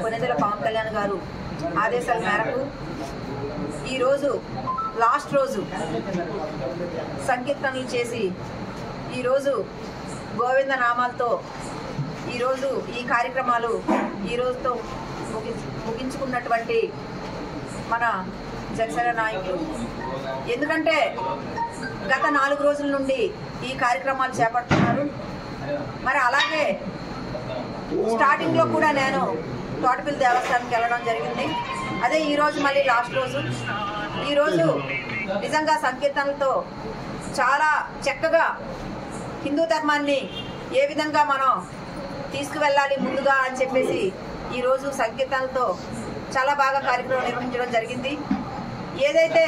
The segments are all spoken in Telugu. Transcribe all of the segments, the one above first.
కొనెదెల పవన్ కళ్యాణ్ గారు ఆదేశాల మేరకు ఈరోజు లాస్ట్ రోజు సంకీర్తనలు చేసి ఈరోజు గోవింద నామాలతో ఈరోజు ఈ కార్యక్రమాలు ఈరోజుతో ముగించుకున్నటువంటి మన జనసేన నాయకులు. ఎందుకంటే గత 4 రోజుల నుండి ఈ కార్యక్రమాలు చేపడుతున్నారు. మరి అలాగే స్టార్టింగ్లో కూడా నేను తోటపల్లి దేవస్థానానికి వెళ్ళడం జరిగింది. అదే ఈరోజు మళ్ళీ లాస్ట్ రోజు. ఈరోజు నిజంగా సంకీర్తనలతో చాలా చక్కగా హిందూ ధర్మాన్ని ఏ విధంగా మనం తీసుకువెళ్ళాలి ముందుగా అని చెప్పేసి ఈరోజు సంకీర్తనలతో చాలా బాగా కార్యక్రమం నిర్వహించడం జరిగింది. ఏదైతే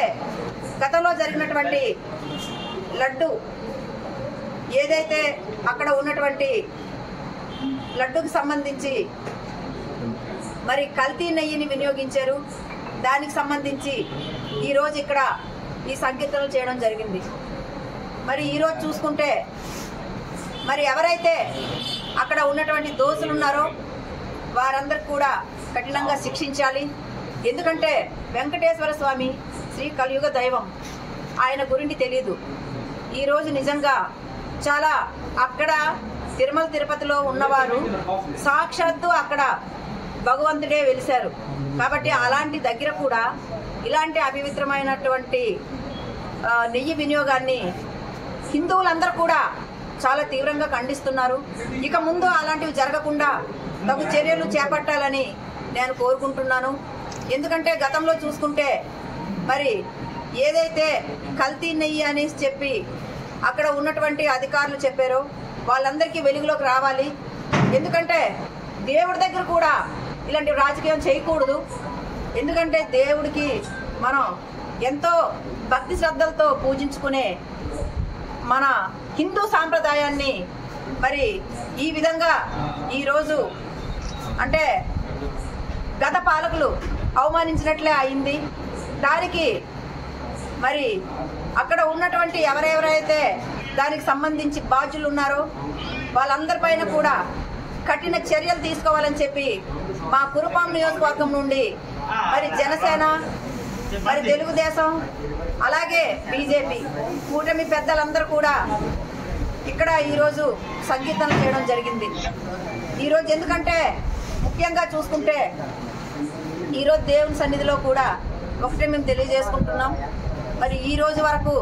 గతంలో జరిగినటువంటి లడ్డు ఏదైతే అక్కడ ఉన్నటువంటి లడ్డుకు సంబంధించి మరి కల్తీ నెయ్యిని వినియోగించారు, దానికి సంబంధించి ఈరోజు ఇక్కడ ఈ సంకీర్తనలు చేయడం జరిగింది. మరి ఈరోజు చూసుకుంటే మరి ఎవరైతే అక్కడ ఉన్నటువంటి దోషులు ఉన్నారో వారందరికీ కూడా కఠినంగా శిక్షించాలి. ఎందుకంటే వెంకటేశ్వర స్వామి శ్రీ కలియుగ దైవం, ఆయన గురించి తెలియదు. ఈరోజు నిజంగా చాలా అక్కడ తిరుమల తిరుపతిలో ఉన్నవారు సాక్షాత్తు అక్కడ భగవంతుడే వెలిశారు. కాబట్టి అలాంటి దగ్గర కూడా ఇలాంటి అపవిత్రమైనటువంటి నెయ్యి వినియోగాన్ని హిందువులందరూ కూడా చాలా తీవ్రంగా ఖండిస్తున్నారు. ఇక ముందు అలాంటివి జరగకుండా తగు చర్యలు చేపట్టాలని నేను కోరుకుంటున్నాను. ఎందుకంటే గతంలో చూసుకుంటే మరి ఏదైతే కల్తీ నెయ్యి అని చెప్పి అక్కడ ఉన్నటువంటి అధికారులు చెప్పారో వాళ్ళందరికీ వెలుగులోకి రావాలి. ఎందుకంటే దేవుడి దగ్గర కూడా ఇలాంటి రాజకీయం చేయకూడదు. ఎందుకంటే దేవుడికి మనం ఎంతో భక్తి శ్రద్ధలతో పూజించుకునే మన హిందూ సాంప్రదాయాన్ని మరి ఈ విధంగా ఈరోజు అంటే గత పాలకులు అవమానించినట్లే అయింది. దానికి మరి అక్కడ ఉన్నటువంటి ఎవరెవరైతే దానికి సంబంధించి బాధ్యులు ఉన్నారో వాళ్ళందరిపైన కూడా కఠిన చర్యలు తీసుకోవాలని చెప్పి మా కురుపాం నియోజకవర్గం నుండి మరి జనసేన, మరి తెలుగుదేశం, అలాగే బీజేపీ కూటమి పెద్దలందరూ కూడా ఇక్కడ ఈరోజు సంకీర్తన చేయడం జరిగింది. ఈరోజు ఎందుకంటే ముఖ్యంగా చూసుకుంటే ఈరోజు దేవుని సన్నిధిలో కూడా ఒకటే మేము తెలియజేసుకుంటున్నాం. మరి ఈ రోజు వరకు